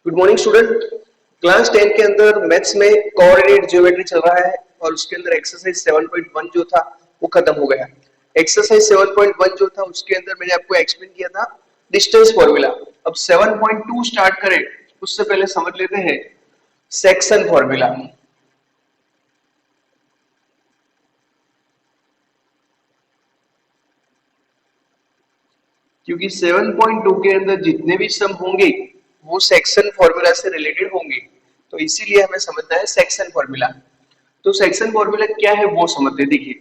Good morning student. Class 10 के अंदर maths में कोऑर्डिनेट ज्योमेट्री चल रहा है और उसके अंदर एक्सरसाइज 7.1 जो था वो खत्म हो गया। एक्सरसाइज 7.1 जो था उसके अंदर मैंने आपको एक्सप्लेन किया था डिस्टेंस फॉर्मूला। अब 7.2 स्टार्ट करें उससे पहले समझ लेते हैं सेक्शन फॉर्मूला। क्योंकि 7.2 के अंदर जितने भी सम होंगे वो सेक्शन फॉर्मूला से रिलेटेड होंगे, तो इसीलिए हमें समझना है सेक्शन फॉर्मूला। तो सेक्शन फॉर्मूला क्या है वो समझते हैं। देखिए,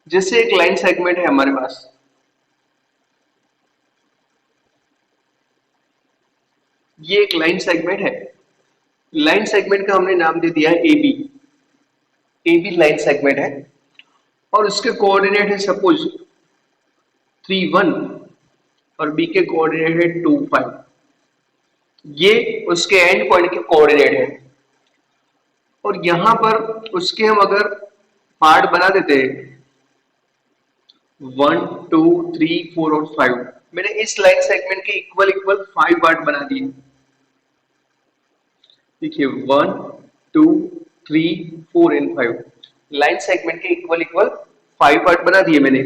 जैसे एक लाइन सेगमेंट है हमारे पास, ये एक लाइन सेगमेंट है। लाइन सेगमेंट का हमने नाम दे दिया है एबी। एबी लाइन सेगमेंट है और उसके कोऑर्डिनेट है सपोज 3 1 और बी के कोऑर्डिनेट है 2 5। ये उसके एंड पॉइंट के कोऑर्डिनेट है और यहां पर उसके हम अगर पार्ट बना देते हैं 1 2 3 4 और 5, मैंने इस लाइन सेगमेंट के इक्वल इक्वल 5 पार्ट बना दिए। देखिए 1 2 3 4 एंड 5 लाइन सेगमेंट के इक्वल इक्वल 5 पार्ट बना दिए मैंने।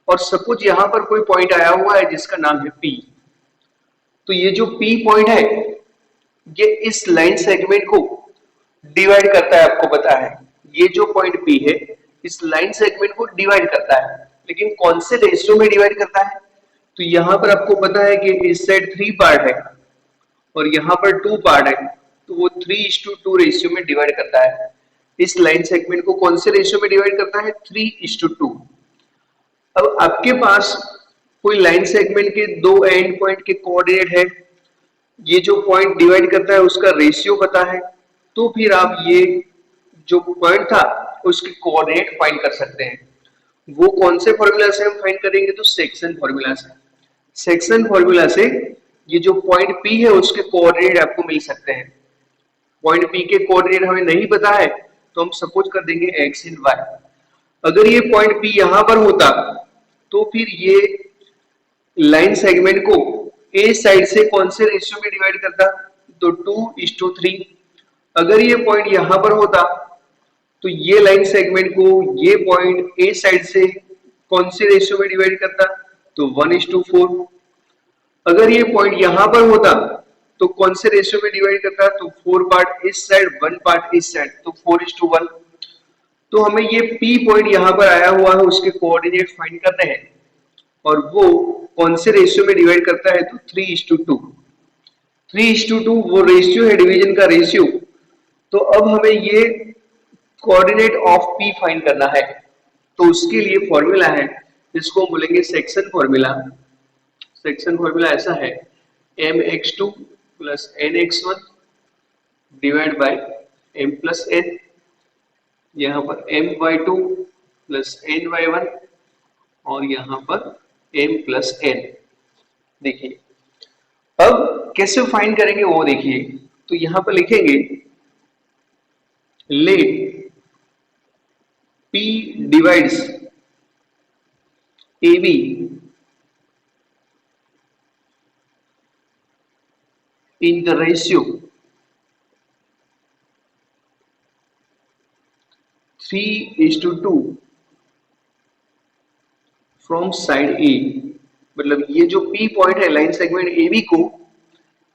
और सपोज यहां पर कोई पॉइंट आया हुआ है जिसका नाम है P। तो ये जो P पॉइंट है ये इस लाइन सेगमेंट को डिवाइड करता है, आपको पता है। ये जो पॉइंट P है इस लाइन सेगमेंट को डिवाइड करता है, लेकिन कौन से रेशियो में डिवाइड करता है? तो यहां पर आपको पता है कि इस साइड 3 पार्ट है और यहाँ पर 2 पार्ट है, तो वो 3:2 रेशियो में डिवाइड करता है। इस लाइन सेगमेंट को कौन से रेशियो में डिवाइड करता है? 3:2। अब आपके पास कोई लाइन सेगमेंट के दो एंड पॉइंट के कोऑर्डिनेट है, ये जो पॉइंट डिवाइड करता है उसका रेशियो पता है, तो फिर आप ये जो पॉइंट था उसके कोऑर्डिनेट फाइंड कर सकते हैं। वो कौन से फॉर्मूला से हम फाइंड करेंगे? तो सेक्शन फॉर्मूला से। सेक्शन फॉर्मूला से ये जो पॉइंट P है उसके कोऑर्डिनेट आपको मिल सकते हैं। पॉइंट P के कोऑर्डिनेट हमें नहीं पता है तो हम सपोज कर देंगे x इन y। अगर ये पॉइंट P यहां पर होता तो फिर ये लाइन सेगमेंट को ए साइड से कौन से रेशियो में डिवाइड करता? तो 2:3। अगर ये पॉइंट यहां पर होता तो ये लाइन सेगमेंट को ये पॉइंट ए साइड से कौन से रेशियो में डिवाइड करता? तो 1:4। अगर ये पॉइंट यहां पर होता तो कौन से रेशियो में डिवाइड करता? तो 4 पार्ट इस साइड 1 पार्ट इस साइड, तो 4:1। तो हमें ये P पॉइंट यहां पर आया हुआ है उसके कोऑर्डिनेट फाइंड करने हैं और वो कौन से रेशियो में डिवाइड करता है? तो 3:2। 3:2 वो रेशियो है, डिवीजन का रेशियो। तो अब हमें ये कोऑर्डिनेट ऑफ P फाइंड करना है, तो उसके लिए फॉर्मूला है जिसको हम बोलेंगे सेक्शन फॉर्मूला। सेक्शन फॉर्मूला ऐसा है mx2 plus nx1 divide by m plus n। यहाँ पर my2 प्लस ny1 और यहाँ पर m प्लस n। देखिए अब कैसे फाइंड करेंगे वो देखिए। तो यहाँ पर लिखेंगे let P divides AB in the ratio 3:2 from side A। मतलब ये जो P पॉइंट है लाइन सेगमेंट AB को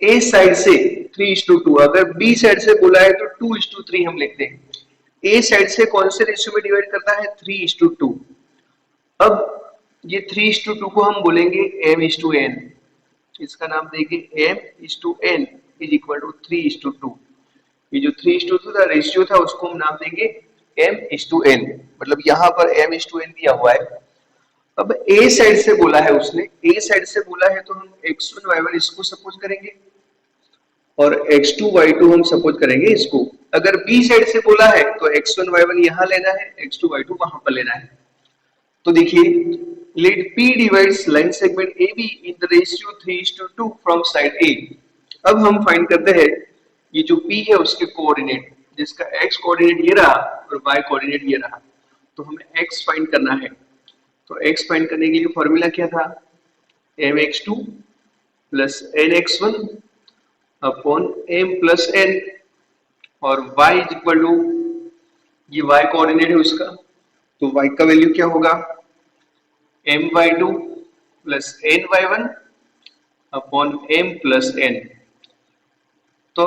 A साइड से 3:2, अगर B साइड से बोला है तो 2:3 हम लिखते हैं। A साइड से कौन से रेशियो में डिवाइड करता है? 3:2। अब ये 3:2 को हम बोलेंगे m:n। इसका नाम देंगे m:n इज इक्वल टू 3:2। ये जो 3:2 का रेशियो था उसको हम नाम देंगे m:n। मतलब यहाँ पर m:n दिया हुआ है। अब A साइड से बोला है उसने, A साइड से बोला है तो हम x1 y1 इसको सपोज करेंगे और x2 y2 हम सपोज करेंगे इसको। अगर B साइड से बोला है तो x1 y1 यहाँ लेना है, x2 y2 वहां पर लेना है। तो देखिए let P divides line segment AB in the ratio 3:2 from side A। अब हम फाइंड करते हैं ये जो P है उसके कोऑर्डिनेट, जिसका x कोऑर्डिनेट ये रहा और y कोऑर्डिनेट ये रहा। तो हमें x फाइंड करना है। तो x फाइंड करने के लिए फॉर्मूला क्या था? mx2 plus nx1 upon m plus n, और y इज इक्वल टू, ये y कोऑर्डिनेट है उसका, तो y का वैल्यू क्या होगा, my2 plus ny1 upon m plus n। तो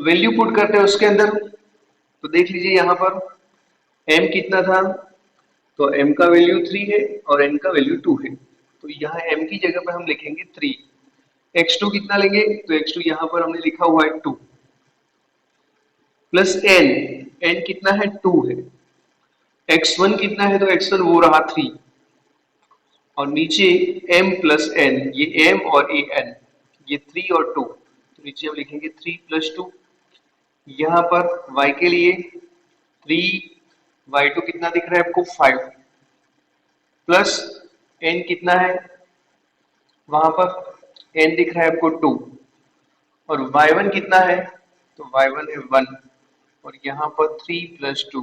वैल्यू पुट करते हैं उसके अंदर, तो देख लीजिए यहाँ पर m कितना था, तो m का वैल्यू 3 है और n का वैल्यू 2 है, तो यहाँ m की जगह पर हम लिखेंगे 3। x2 कितना लेंगे, तो x2 यहाँ पर हमने लिखा हुआ है 2 प्लस n कितना है, 2 है। x1 कितना है, तो x1 वो रहा 3, और नीचे m प्लस n, ये m और ये n, ये 3 और 2, तो नीचे हम लिखेंगे 3 प्लस 2। यहाँ पर y के लिए 3, y2 कितना दिख रहा है आपको 5, प्लस n कितना है, वहां पर n दिख रहा है आपको 2, और y1 कितना है, तो y1 है 1, और यहाँ पर 3 plus 2,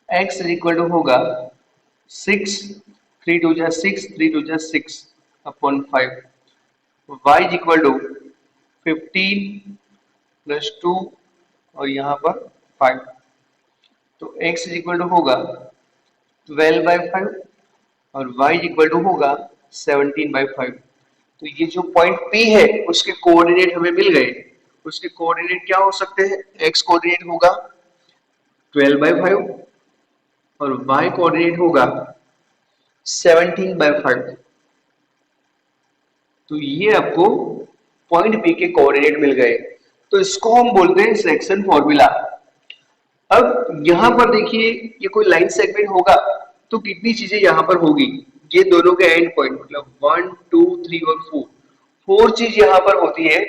x is equal to होगा 6, 3 टू जा 6, 3 टू जा 6 upon 5, y is equal to 15 plus 2 और यहाँ पर 5, तो x इज इक्वल टू होगा 12/5 और y इज इक्वल टू होगा 17/5। तो ये जो पॉइंट P है उसके कोऑर्डिनेट हमें मिल गए। उसके कोऑर्डिनेट क्या हो सकते हैं, x कोऑर्डिनेट होगा 12/5 और y कोऑर्डिनेट होगा 17/5। तो ये आपको पॉइंट P के कोऑर्डिनेट मिल गए, तो इसको हम बोलते हैं सेक्शन फॉर्मूला। अब यहां पर देखिए, ये कोई लाइन सेगमेंट होगा तो कितनी चीजें यहां पर होगी, ये दोनों के एंड पॉइंट मतलब 1 2 3 और 4 चीज यहां पर होती है,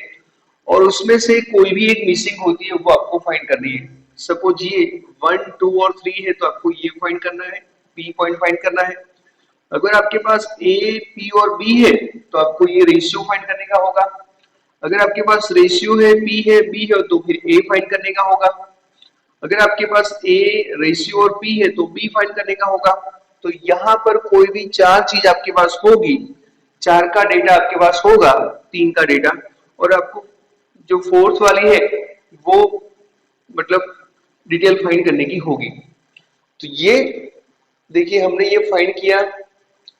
और उसमें से कोई भी एक मिसिंग होती है, वो आपको फाइंड करनी है। सपोज ये 1 2 और 3 है, तो आपको ये फाइंड करना है, P पॉइंट फाइंड करना है। अगर आपके पास A P और B है, तो आपको ये रेशियो फाइंड करने का होगा। अगर आपके पास रेशियो है, P है, B है, तो फिर A फाइंड करने का होगा। अगर आपके पास A रेशियो और P है, तो B फाइंड करने का होगा। तो यहाँ पर कोई भी चार चीज आपके पास होगी, चार का डेटा आपके पास होगा, तीन का डेटा, और आपको जो फोर्थ वाली है वो मतलब डिटेल फाइंड करने की होगी। तो ये देखिए, हमने ये फाइंड किया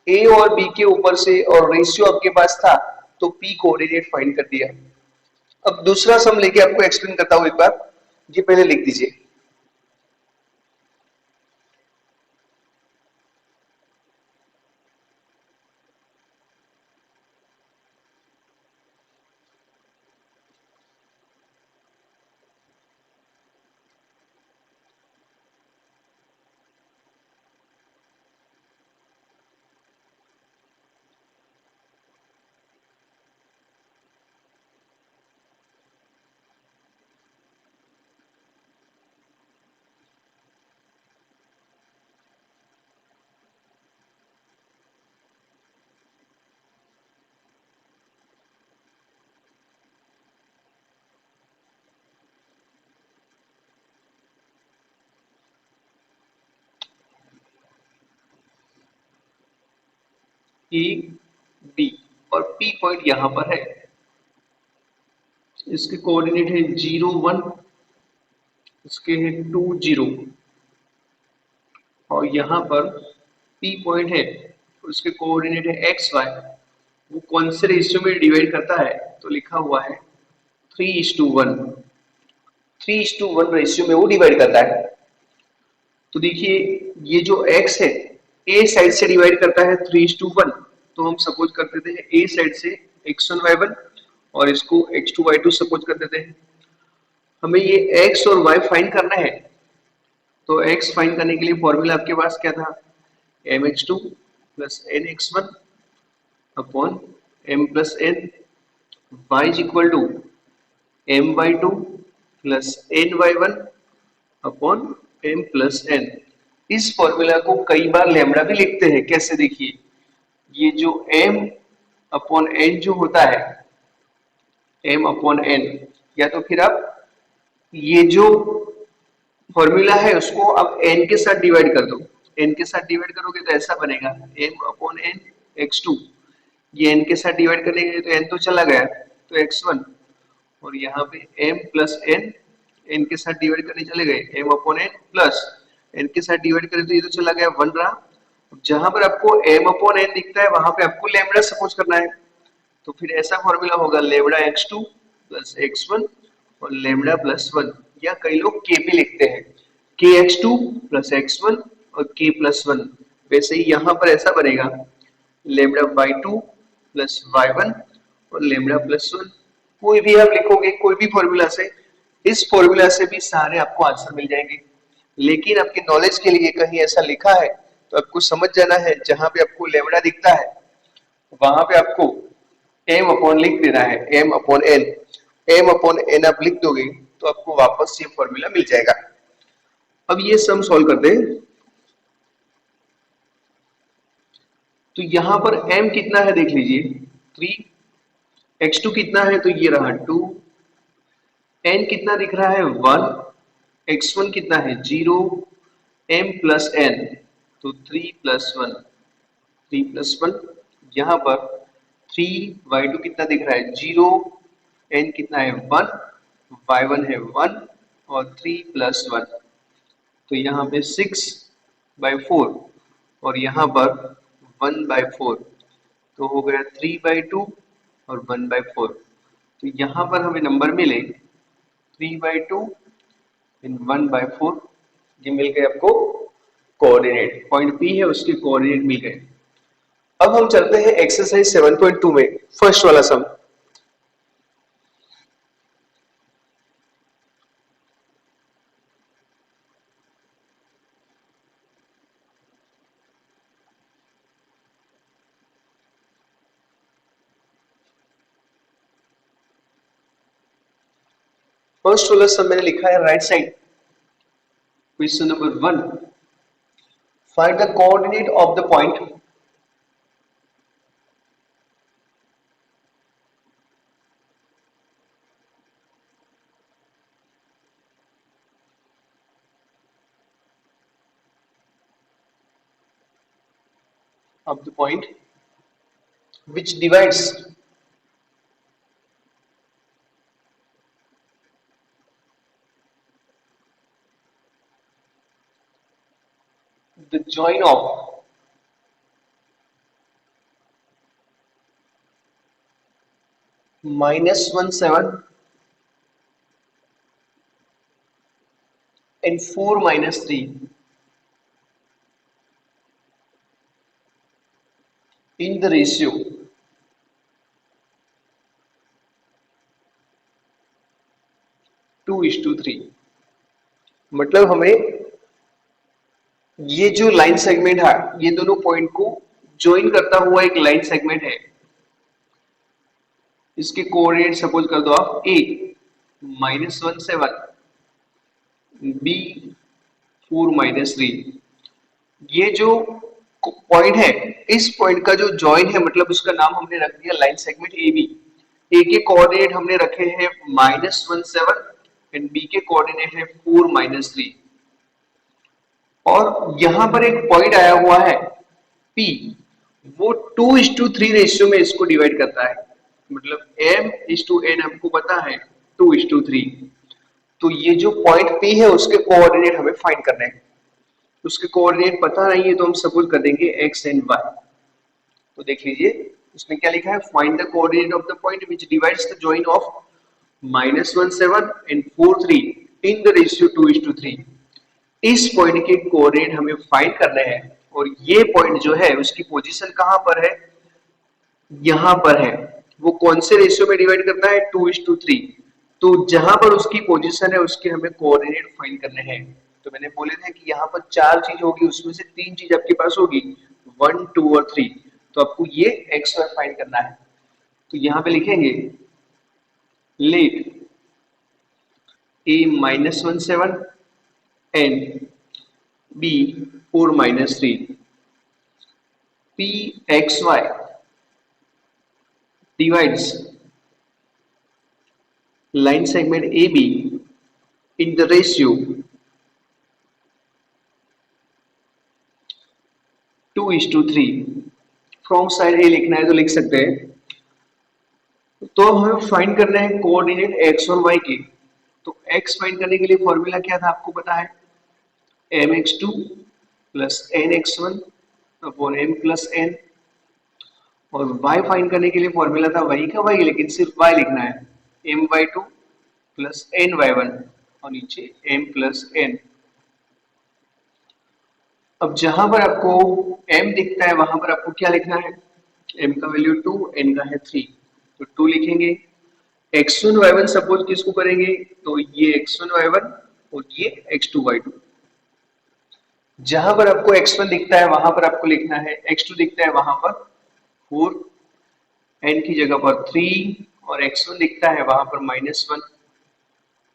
ए और बी के ऊपर से, और रेशियो आपके पास था, तो पी कोऑर्डिनेट फाइंड कर दिया। अब दूसरा सम लेके आपको एक्सप्लेन करता हूं एक बार, ये पहले लिख दीजिए। ए बी और पी पॉइंट यहां पर है, इसके कोऑर्डिनेट है 0 1, इसके है 2 0, और यहाँ पर P पॉइंट है, उसके कोऑर्डिनेट है एक्स वाई। वो कौन से रेशियो में डिवाइड करता है, तो लिखा हुआ है 3:1, 3:1 रेशियो में वो डिवाइड करता है। तो देखिए, ये जो x है, a साइड से डिवाइड करता है 3:1, तो हम सपोज कर देते हैं a साइड से x1 y1 और इसको x2 y2 सपोज कर देते हैं। हमें ये x और y फाइंड करना है, तो x फाइंड करने के लिए फॉर्मूला आपके पास क्या था, mx2 plus nx1 upon m plus n, y is equal to my2 plus ny1 upon m plus n। इस फॉर्मूला को कई बार लैम्बडा भी लिखते हैं, कैसे देखिए, ये जो m अपॉन n जो होता है, m अपॉन n, या तो फिर आप ये जो फॉर्मूला है उसको आप n के साथ डिवाइड कर दो, n के साथ डिवाइड करोगे तो ऐसा बनेगा m अपॉन n x2, ये n के साथ डिवाइड करने के लिए तो n तो चला गया, तो x1 और यहाँ पे m प्लस n, n के साथ डिवाइड करने चले गए m upon n plus n के साथ डिवाइड करें तो ये तो चला गया 1 रहा। जहां पर आपको m अपॉन n दिखता है वहां पे आपको लैम्बडा सपोज करना है, तो फिर ऐसा फॉर्मूला होगा लैम्बडा x2 प्लस x1 और लैम्बडा प्लस 1, या कई लोग k भी लिखते हैं, k x2 प्लस x1 और k प्लस 1। वैसे ही यहाँ पर ऐसा बनेगा लैम्बडा y2 प्लस y1 और लैम्बडा प्लस 1। कोई भी आप लिखोगे कोई भी फॉर्मूला से, इस फॉर्मूला से भी सारे आपको आंसर मिल जाएंगे। लेकिन आपके नॉलेज के लिए कहीं ऐसा लिखा है तो आपको समझ जाना है, जहां पे आपको लैम्बडा दिखता है वहां पे आपको m अपॉन लिख देना है, m upon n। m upon n आप लिख दोगे तो आपको वापस ये फॉर्मूला मिल जाएगा। अब ये सम सॉल्व करते हैं। तो यहां पर m कितना है देख लीजिए 3, x2 कितना है तो ये रहा 2, n कितना दिख रहा है 1, x1 कितना है 0, m प्लस n तो 3 प्लस 1, 3 प्लस 1, यहाँ पर 3, y2 कितना दिख रहा है 0, n कितना है 1, y1 है 1 और 3 प्लस 1, तो यहाँ पे 6/4 और यहाँ पर 1/4, तो हो गया 3/2 और 1/4। तो यहाँ पर हमें नंबर मिले 3/2 एंड 1/4, ये मिल गए आपको कोऑर्डिनेट, पॉइंट P है उसके कोऑर्डिनेट मिल गए। अब हम चलते हैं एक्सरसाइज 7.2 में, फर्स्ट वाला सम। फर्स्ट वाला सम मैंने लिखा है right side. Question number 1, find the coordinate of the point which divides the join of -17 and 4-3 in the ratio 2:3। मतलब हमें ये जो लाइन सेगमेंट है ये दोनों पॉइंट को ज्वाइन करता हुआ एक लाइन सेगमेंट है, इसके कोऑर्डिनेट सपोज कर दो आप a -17, b 4-3। ये जो पॉइंट है इस पॉइंट का जो जॉइन है मतलब उसका नाम हमने रख दिया लाइन सेगमेंट ए बी। ए के कोऑर्डिनेट हमने रखे हैं -17 एंड बी के कोऑर्डिनेट है 4-3। और यहां पर एक पॉइंट आया हुआ है P, वो 2:3 रेशियो में इसको डिवाइड करता है, मतलब m:n हमको पता है 2:3। तो ये जो पॉइंट P है उसके कोऑर्डिनेट हमें फाइंड करने हैं। उसके कोऑर्डिनेट पता नहीं है तो हम सपोज कर देंगे x एंड y। तो देख लीजिए उसमें क्या लिखा है, find the coordinate of the point which divides the join of -17 and 4-3 in the ratio 2:3। इस पॉइंट के कोऑर्डिनेट हमें फाइंड करने हैं और ये पॉइंट जो है उसकी पोजीशन कहां पर है, यहां पर है। वो कौन से रेशियो में डिवाइड करता है 2:3। तो जहां पर उसकी पोजीशन है उसके हमें कोऑर्डिनेट फाइंड करने हैं। तो मैंने बोले थे कि यहाँ पर 4 चीज होगी, उसमें से 3 चीज आपके पास होगी 1, 2 और 3। तो आपको ये x y फाइंड करना है। तो यहाँ पे लिखेंगे late a -17 and b 4-3 pxy divides line segment AB in the ratio 2:3। From side a लिखना है तो लिख सकते हैं तो हमें फाइंड करना है कोऑर्डिनेट एक्स और वाई के। तो एक्स फाइंड करने के लिए फॉर्मूला क्या था आपको पता है, m x two plus n x one upon m plus n. और y फाइंड करने के लिए फॉर्मूला था वही का वही, लेकिन सिर्फ y लिखना है, m y two plus n y one और नीचे एम प्लस एन। अब जहां पर आपको m दिखता है वहां पर आपको क्या लिखना है, m का वैल्यू 2, n का है 3, तो 2 लिखेंगे। x1 y1 सपोज किसको करेंगे, तो ये x1 y1 और ये x2 y2। जहां पर आपको x1 दिखता है वहां पर आपको लिखना है, x2 दिखता है वहां पर 4, n की जगह पर 3 और x1 दिखता है वहां पर -1,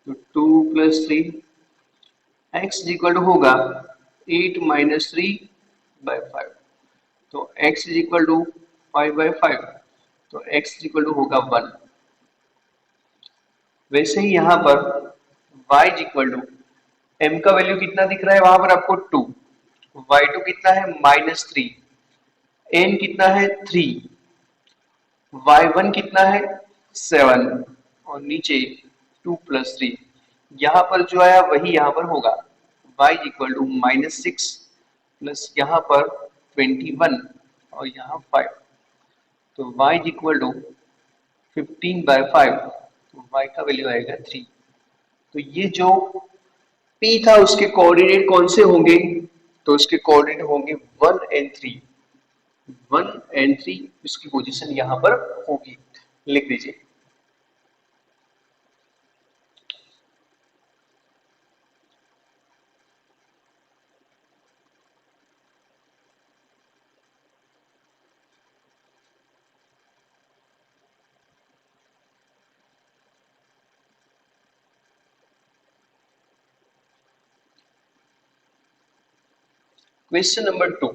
तो 2 plus 3 x is equal to होगा 8 माइनस 3/5। तो x इज इक्वल टू 5/5, तो x इज इक्वल टू होगा 1। वैसे ही यहाँ पर y is equal to m का वैल्यू कितना दिख रहा है वहां पर आपको 2, y2 कितना है -3, n कितना है 3, y1 कितना है 7 और नीचे 2 प्लस 3। यहाँ पर जो आया वही यहाँ पर होगा, y इक्वल टू -6 प्लस यहाँ पर 21 और यहाँ 5, तो y इक्वल टू 15/5, तो y का वैल्यू आएगा 3। तो ये जो P था उसके कोऑर्डिनेट कौन से होंगे, तो उसके कोऑर्डिनेट होंगे 1 एंड 3, 1 एंड 3 इसकी पोजीशन यहाँ पर होगी, लिख दीजिए। क्वेश्चन नंबर 2,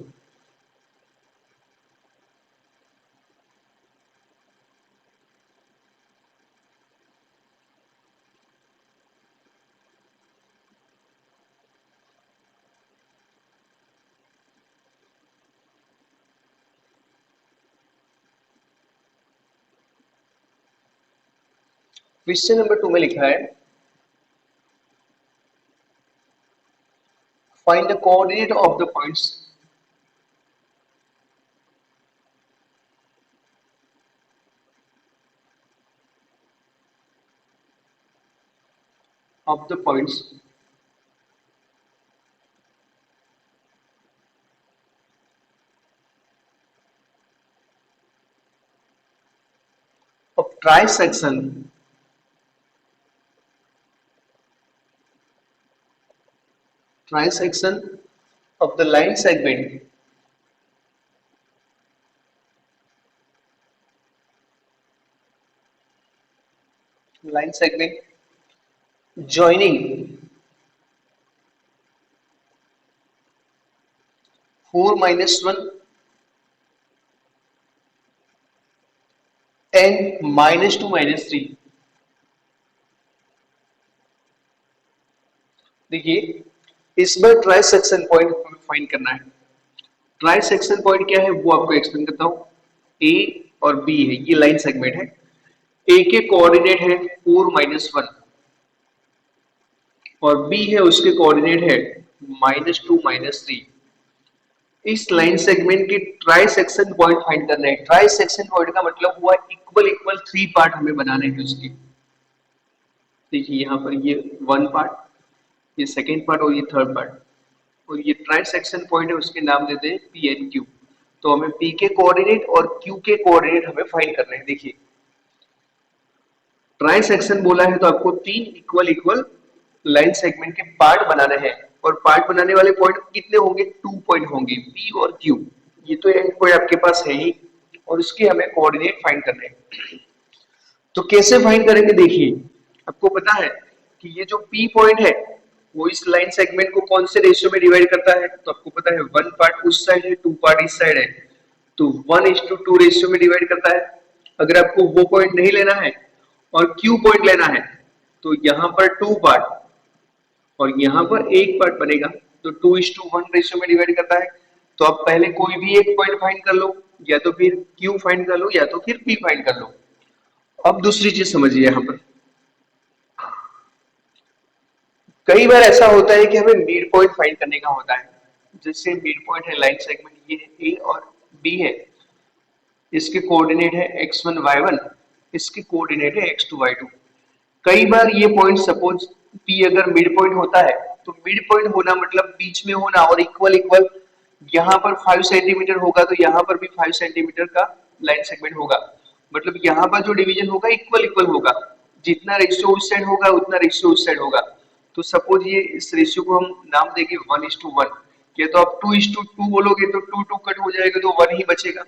क्वेश्चन नंबर 2 में लिखा है find the coordinate of the points of the points of trisection of the line segment joining 4 minus 1 and -2 -3। देखिए इस बार ट्राई सेक्शन पॉइंट हमें फाइंड करना है। ट्राई सेक्शन पॉइंट क्या है वो आपको एक्सप्लेन करता हूं। ए और बी है, ये लाइन सेगमेंट है। ए के कोऑर्डिनेट है 4 -1 और बी है उसके कोऑर्डिनेट है -2 -3। इस लाइन सेगमेंट के ट्राई सेक्शन पॉइंट फाइंड करना है। ट्राई सेक्शन पॉइंट का मतलब हुआ इक्वल इक्वल 3 पार्ट हमें बनाने हैं उसके। देखिए यहाँ पर ये 1 पार्ट, ये सेकेंड पार्ट और ये थर्ड पार्ट, और ये ट्राई सेक्शन पॉइंट है उसके नाम देते हैं पी एंड क्यू। तो हमें पी के कोऑर्डिनेट और क्यू के कोऑर्डिनेट हमें फाइंड करने हैं। देखिए ट्राई सेक्शन बोला है तो आपको 3 इक्वल इक्वल लाइन सेगमेंट के पार्ट बनाने हैं, और पार्ट बनाने वाले पॉइंट कितने होंगे, 2 पॉइंट होंगे, पी और क्यू। ये तो एंड पॉइंट आपके पास है ही, और उसके हमें कोऑर्डिनेट फाइंड करने हैं। तो कैसे फाइंड करेंगे, देखिए आपको पता है कि ये जो पी पॉइंट है वो इस लाइन सेगमेंट को कौन से रेशियो में डिवाइड करता है, तो आपको पता है 1 पार्ट उस साइड है 2 पार्ट इस साइड है, तो 1:2 रेशियो में डिवाइड करता है। अगर आपको वो पॉइंट नहीं लेना है और क्यू पॉइंट लेना है तो यहाँ पर 2 पार्ट और यहाँ पर 1 पार्ट बनेगा, तो 2:1 रेशियो में डिवाइड करता है। तो आप पहले कोई भी एक पॉइंट फाइंड कर लो, या तो फिर क्यू फाइंड कर लो या तो फिर पी फाइंड कर लो। अब दूसरी चीज समझिए यहाँ पर, कई बार ऐसा होता है कि हमें मिड पॉइंट फाइंड करने का होता है। जैसे मिड पॉइंट है लाइन सेगमेंट, ये ए और बी है, इसके कोऑर्डिनेट है x1 y1, इसके कोऑर्डिनेट है x2 y2। कई बार ये पॉइंट सपोज P अगर मिड पॉइंट होता है तो मिड पॉइंट होना मतलब बीच में होना और इक्वल इक्वल, यहाँ पर 5 सेंटीमीटर होगा तो यहाँ पर भी 5 सेंटीमीटर का लाइन सेगमेंट होगा, मतलब यहाँ पर जो डिवीजन होगा इक्वल इक्वल होगा, जितना रेशियो उस साइड होगा उतना रेशियो उस साइड होगा। तो सपोज ये इस रेशियो को हम नाम देंगे 1:1, या तो आप 2:2 बोलोगे तो 2 कट हो जाएगा तो 1 ही बचेगा।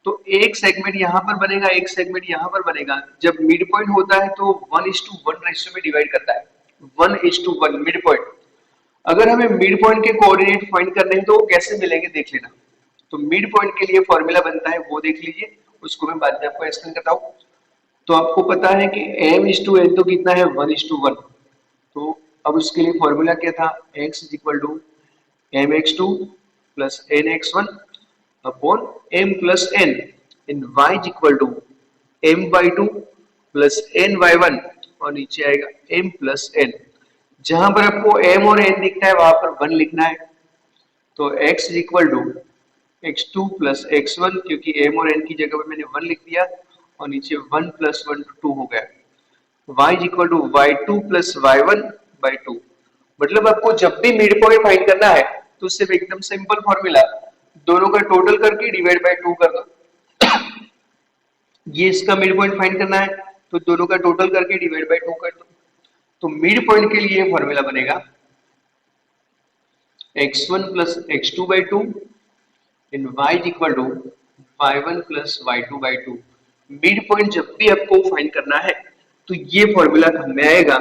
तो एक सेगमेंट यहाँ पर बनेगा, एक सेगमेंट यहाँ पर बनेगा। जब मिड पॉइंट होता है तो 1:1 रेशियो में डिवाइड करता है, 1:1 मिड पॉइंट। अगर हमें मिड पॉइंट के कोऑर्डिनेट फाइंड करने हैं तो वो कैसे मिलेंगे देख लेना। तो मिड पॉइंट के लिए फॉर्मूला बनता है वो देख लीजिए, उसको मैं बाद में आपको एक्सप्लेन करता हूँ। तो आपको पता है कि m:n तो कितना है 1:1। तो अब उसके लिए फॉर्मूला क्या था, x is equal to mx2 plus nx1 upon m plus n, and y is equal to m/2 plus ny1 और नीचे आएगा m प्लस n। जहां पर आपको m और n दिखता है वहां पर 1 लिखना है। तो x is equal to x2 plus x1, क्योंकि m और n की जगह पर मैंने 1 लिख दिया और नीचे 1 प्लस 1 2 हो गया। y is equal to y2 plus y1 by 2। मतलब आपको जब भी मिड पॉइंट फाइंड करना है तो सिर्फ एकदम सिंपल फॉर्मूला, दोनों का टोटल करके डिवाइड बाय 2 कर दो। ये इसका मिड पॉइंट फाइंड करना है तो दोनों का टोटल करके डिवाइड बाय 2 कर दो। तो मिड पॉइंट के लिए फॉर्मूला बनेगा x1 plus x2 by 2 and y is equal to y1 plus y2 by 2। Mid point जब भी आपको फाइंड करना है तो ये फॉर्मूला हमें आएगा,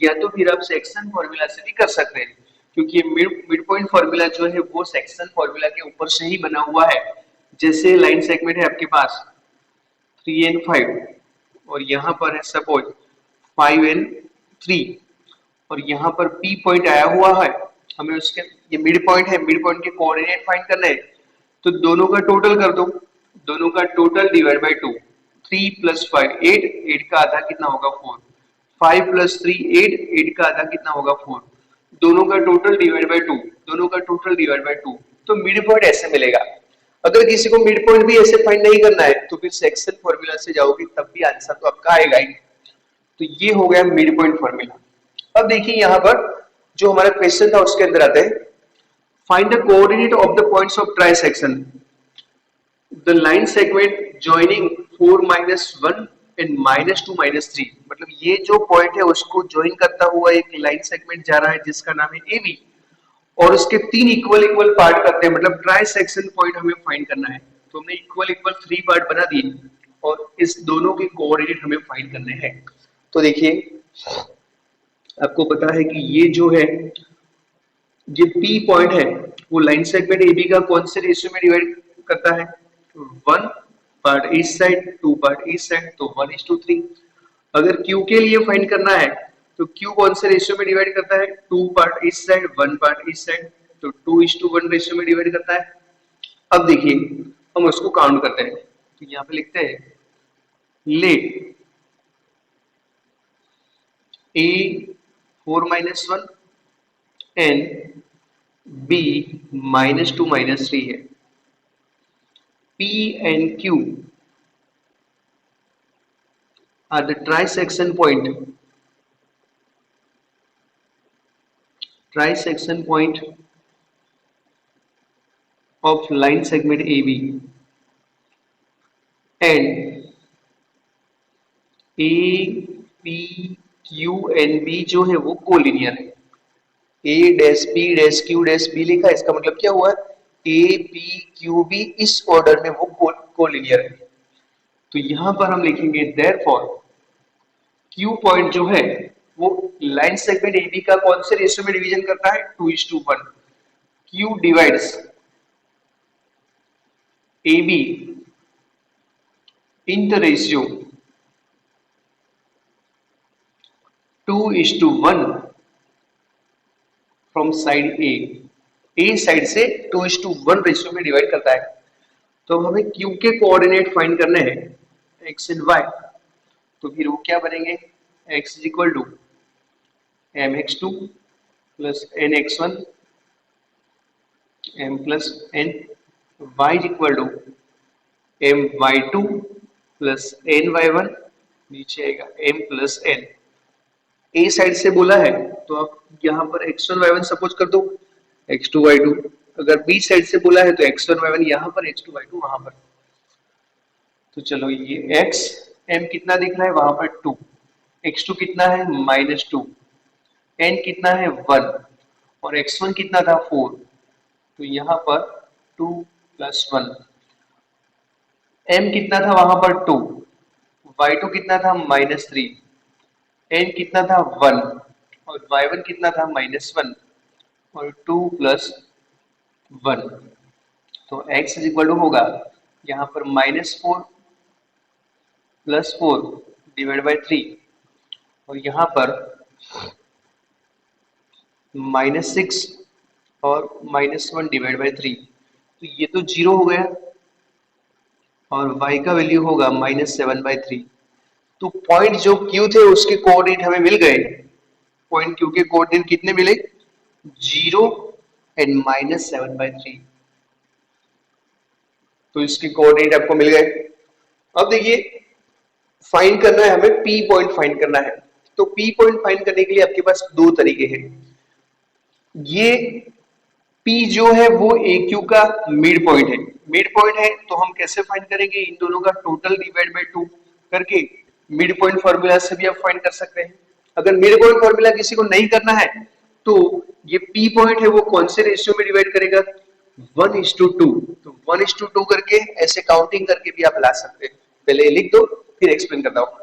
या तो फिर आप सेक्शन फॉर्मूला से भी कर सकते हैं, क्योंकि ये मिड पॉइंट फॉर्मूला जो है वो सेक्शन फॉर्मूला के ऊपर से ही बना हुआ है। जैसे लाइन सेगमेंट है आपके पास 3n5 और यहाँ पर है सपोज 5n3 और यहाँ पर P पॉइंट आया हुआ है, हमें उसके ये मिड पॉइंट है, मिड पॉइंट के कोऑर्डिनेट फाइंड करना है। तो दोनों का टोटल कर दो, दोनों का टोटल डिवाइड बाय 2। 3 प्लस 5 8, 8 का आधा कितना होगा 4, 5 प्लस 3 8, 8 का आधा कितना होगा 4। दोनों का टोटल डिवाइड बाय 2, दोनों का टोटल डिवाइड बाय 2। तो मिड पॉइंट ऐसे मिलेगा। अगर किसी को मिड पॉइंट भी ऐसे फाइंड नहीं करना है तो फिर सेक्शन फॉर्मूला से जाओगे तब भी आंसर तो आपका आएगा ही। तो ये हो गया मिड पॉइंट फॉर्मूला। अब देखिए यहाँ पर जो हमारा क्वेश्चन था उसके अंदर आते हैं, find the coordinate of the points of trisection the line segment joining 4-1 and -2-3। मतलब ये जो पॉइंट है उसको ज्वाइन करता हुआ एक लाइन सेगमेंट जा रहा है जिसका नाम है AB, और उसके 3 इक्वल इक्वल पार्ट करते हैं, मतलब ट्राई सेक्शन पॉइंट हमें फाइंड करना है। तो हमने इक्वल इक्वल 3 पार्ट बना दिए और इस दोनों के कोऑर्डिनेट हमें फाइंड करने हैं। तो देखिए आपको पता है कि ये जो है ये P पॉइंट है वो लाइन सेगमेंट AB का कौन से रेशियो में डिवाइड करता है, 1 part east side 2 part east side, तो 1:3। अगर Q के लिए फाइंड करना है तो Q कौन से रेशियो में डिवाइड करता है, 2 part east side 1 part east side, तो 2:1 रेशियो में डिवाइड करता है। अब देखिए हम उसको काउंट करते हैं, तो यहाँ पे लिखते हैं लेट A 4-1 एंड B -2-3 है। P and Q are the trisection point of line segment AB, and A, P, Q and B जो है वो कोलिनियर है। A dash B dash Q dash B लिखा है, इसका मतलब क्या हुआ, A P Q B इस ऑर्डर में वो कोलिनियर है। तो यहां पर हम लिखेंगे देयरफॉर Q पॉइंट जो है वो लाइन सेगमेंट AB का कौन से रेशियो में डिवीजन करता है, 2:1। Q divides AB in the ratio 2:1 from side A side से 2:1 रेशियो में डिवाइड करता है। तो हमें Q के कोऑर्डिनेट फाइंड करने हैं x एंड y। तो फिर वो क्या बनेंगे, x is equal to mx2 plus nx1 m plus n, y is equal to my2 plus ny1, नीचे आएगा m plus n। A side से बोला है तो आप यहाँ पर x1 y1 सपोज कर दो, x2 y2। अगर बी साइड से बोला है तो x1 y1 यहाँ पर, x2 y2 वहां पर। तो चलो ये x m कितना दिख रहा है वहां पर 2, x2 कितना है -2, n कितना है 1 और x1 कितना था 4। तो यहाँ पर 2 प्लस 1, m कितना था वहां पर 2, y2 कितना था -3, n कितना था 1 और y1 कितना था -1 और 2 प्लस 1। तो x इज इक्वल टू होगा यहाँ पर -4 प्लस 4 डिवाइड बाई 3 और यहाँ पर -6 और -1 डिवाइड बाई 3। तो ये तो 0 हो गया और y का वैल्यू होगा -7/3। तो पॉइंट जो Q थे उसके कोऑर्डिनेट हमें मिल गए। पॉइंट Q के कोऑर्डिनेट कितने मिले, 0 एंड -7/3। तो इसके कोऑर्डिनेट आपको मिल गए। अब देखिए फाइंड करना है हमें, P पॉइंट फाइंड करना है। तो P पॉइंट फाइंड करने के लिए आपके पास दो तरीके हैं। ये P जो है वो AQ का मिड पॉइंट है। मिड पॉइंट है तो हम कैसे फाइंड करेंगे, इन दोनों का टोटल डिवाइड बाय 2 करके मिड पॉइंट फॉर्मूला से भी आप फाइंड कर सकते हैं। अगर मिड पॉइंट फॉर्मूला किसी को नहीं करना है तो ये P पॉइंट है वो कौन से रेशियो में डिवाइड करेगा, 1:2। तो 1:2 करके ऐसे काउंटिंग करके भी आप ला सकते हैं। पहले लिख दो फिर एक्सप्लेन करता हूं।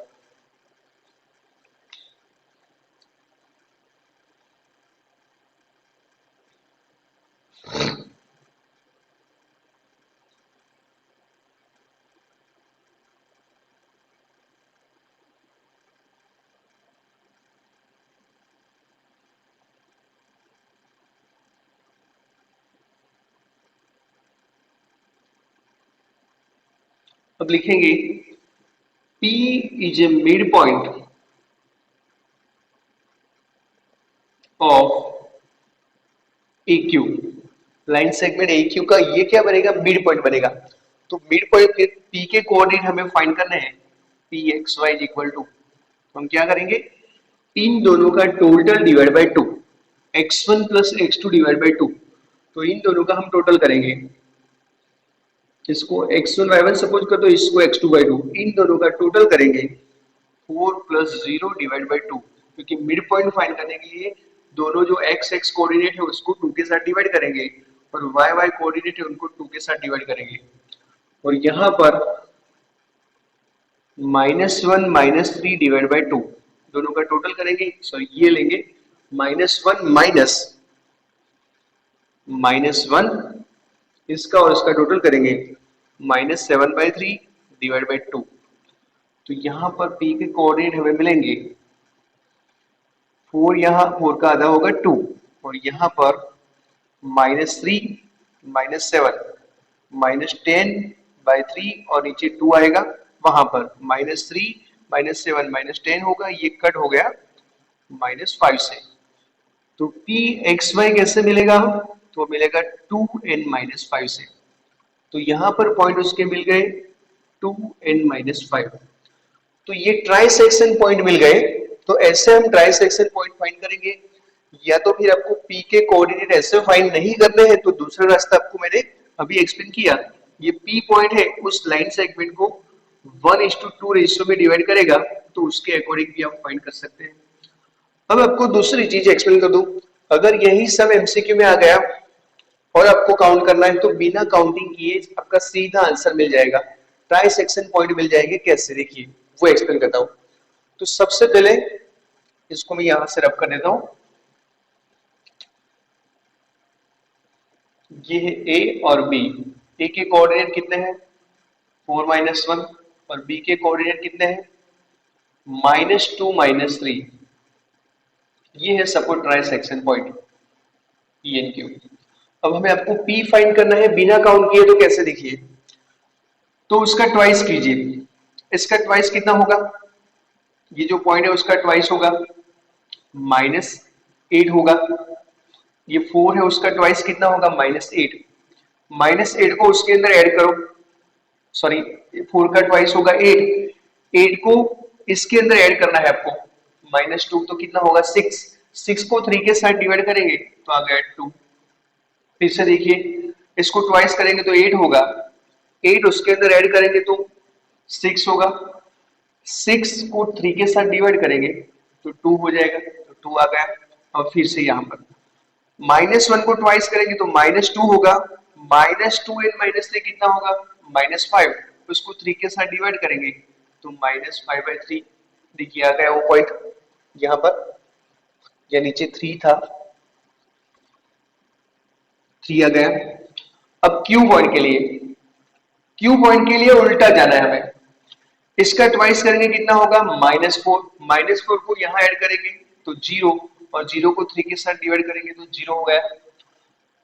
अब लिखेंगे P is a midpoint of AQ। Line segment AQ का ये क्या बनेगा, मिड पॉइंट बनेगा। तो मिड पॉइंट के P के कोऑर्डिनेट हमें फाइंड करने हैं, Pxy इज इक्वल टू, हम क्या करेंगे, इन दोनों का total divide by 2, x1 plus x2 divide by 2। तो इन दोनों का हम टोटल करेंगे, इसको x1 y1 सपोज कर दो, इसको x2 by 2, इन दोनों का टोटल करेंगे 4 प्लस 0 डिवाइड बाई 2। क्योंकि मिड पॉइंट फाइंड करने के लिए दोनों जो x x कोऑर्डिनेट है उसको 2 के साथ डिवाइड करेंगे और y y कोऑर्डिनेट है उनको 2 के साथ डिवाइड करेंगे। और यहाँ पर -1 -3 डिवाइड बाई 2 दोनों का टोटल करेंगे। सॉरी ये लेंगे -1 -1 इसका और इसका टोटल करेंगे -7/3 डिवाइड बाई 2। तो यहाँ पर P के कोऑर्डिनेट हमें मिलेंगे 4, यहाँ 4 का आधा होगा 2 और यहाँ पर -3 -7 -10/3 और नीचे 2 आएगा, वहां पर -3 -7 -10 होगा, ये कट हो गया -5 से। तो Pxy कैसे मिलेगा, तो मिलेगा 2n-5 से। तो यहाँ पर पॉइंट उसके मिल गए 2n-5। तो ये ट्राई सेक्शन पॉइंट मिल गए। तो ऐसे हम ट्राई सेक्शन पॉइंट फाइंड करेंगे। या तो फिर आपको P के कोऑर्डिनेट ऐसे फाइंड नहीं करने हैं तो दूसरा रास्ता आपको मैंने अभी एक्सप्लेन किया। ये P पॉइंट है उस लाइन सेगमेंट को 1:2 रेशियो में डिवाइड करेगा, तो उसके अकॉर्डिंग भी आप फाइंड कर सकते हैं। अब आपको दूसरी चीज एक्सप्लेन कर दूं, अगर यही सब एमसीक्यू में आ गया और आपको काउंट करना है तो बिना काउंटिंग किए आपका सीधा आंसर मिल जाएगा, ट्राई सेक्शन पॉइंट मिल जाएंगे। कैसे, देखिए वो एक्सप्लेन करता हूं। तो सबसे पहले इसको मैं यहां से रब कर देता हूं। ये है A और B। A के कोऑर्डिनेट कितने हैं 4 -1 और B के कोऑर्डिनेट कितने हैं -2 -3। ये है support try section point PNQ। अब हमें आपको P फाइंड करना है बिना काउंट किए। तो कैसे, देखिए तो उसका ट्वाइस कीजिए, इसका ट्वाइस कितना होगा ये जो पॉइंट है उसका ट्वाइस होगा, -8 होगा। ये 4 है, उसका ट्वाइस कितना होगा, -8। -8 को उसके अंदर ऐड करो, सॉरी 4 का ट्वाइस होगा 8, 8 को इसके अंदर ऐड करना है आपको, -2 तो कितना होगा 6, 6 को 3 के साथ डिवाइड करेंगे तो आ गया 2। फिर से देखिए, इसको ट्वाइस करेंगे तो 8 होगा, 8 उसके अंदर ऐड करेंगे तो 6 होगा, 6 को 3 के साथ डिवाइड करेंगे तो 2 हो जाएगा, तो 2 आ गया। और फिर से यहाँ पर -1 को ट्वाइस करेंगे तो -2 होगा, -2 एंड -3 कितना होगा, -5, उसको 3 के साथ डिवाइड करेंगे तो -5/3। देखिए आ गया वो पॉइंट यहाँ पर, या नीचे 3 था, 3 आ गया। अब Q पॉइंट के लिए, Q पॉइंट के लिए उल्टा जाना है हमें, इसका ट्वाइस करेंगे कितना होगा, -4, -4 को यहाँ ऐड करेंगे तो 0, और 0 को 3 के साथ डिवाइड करेंगे तो 0 हो गया।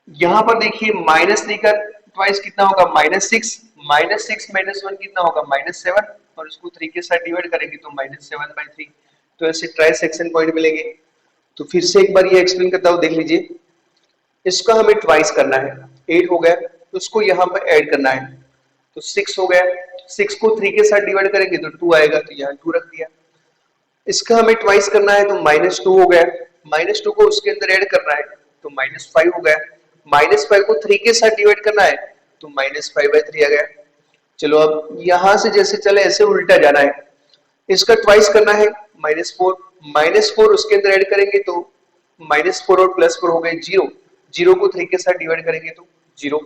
यहाँ पर देखिए -3 का ट्वाइस कितना होगा, -6, -6 -1 कितना होगा, -7, और उसको 3 के साथ डिवाइड करेंगे तो -7/3। तो ऐसे ट्राई सेक्शन पॉइंट मिलेंगे। तो फिर से एक बार ये एक्सप्लेन करता हूँ, देख लीजिए। इसका हमें ट्वाइस करना है, 8 हो गया, तो उसको यहाँ पर ऐड करना है तो 6 हो गया, 6 को 3 के साथ डिवाइड करेंगे तो 2 आएगा, तो यहाँ 2 रख दिया। इसका हमें ट्वाइस करना है तो -2 हो गया, -2 को उसके अंदर ऐड करना है तो -5 हो गया, -5 को 3 के साथ डिवाइड करना है तो -5/3 आ गया। चलो अब यहां से जैसे चले ऐसे उल्टा जाना है, इसका ट्वाइस करना है -4, -4 उसके अंदर ऐड करेंगे तो -4 और +4 हो गए 0, 0 को 3 के साथ डिवाइड करेंगे तो 0,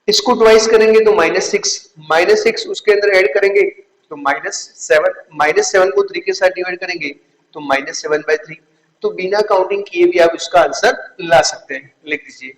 इसको ट्वाइस करेंगे तो -6, -6 उसके अंदर ऐड करेंगे तो -7, -7 को 3 के साथ डिवाइड करेंगे तो -7/3। तो बिना काउंटिंग किए भी आप इसका आंसर ला सकते हैं, लिख दीजिए।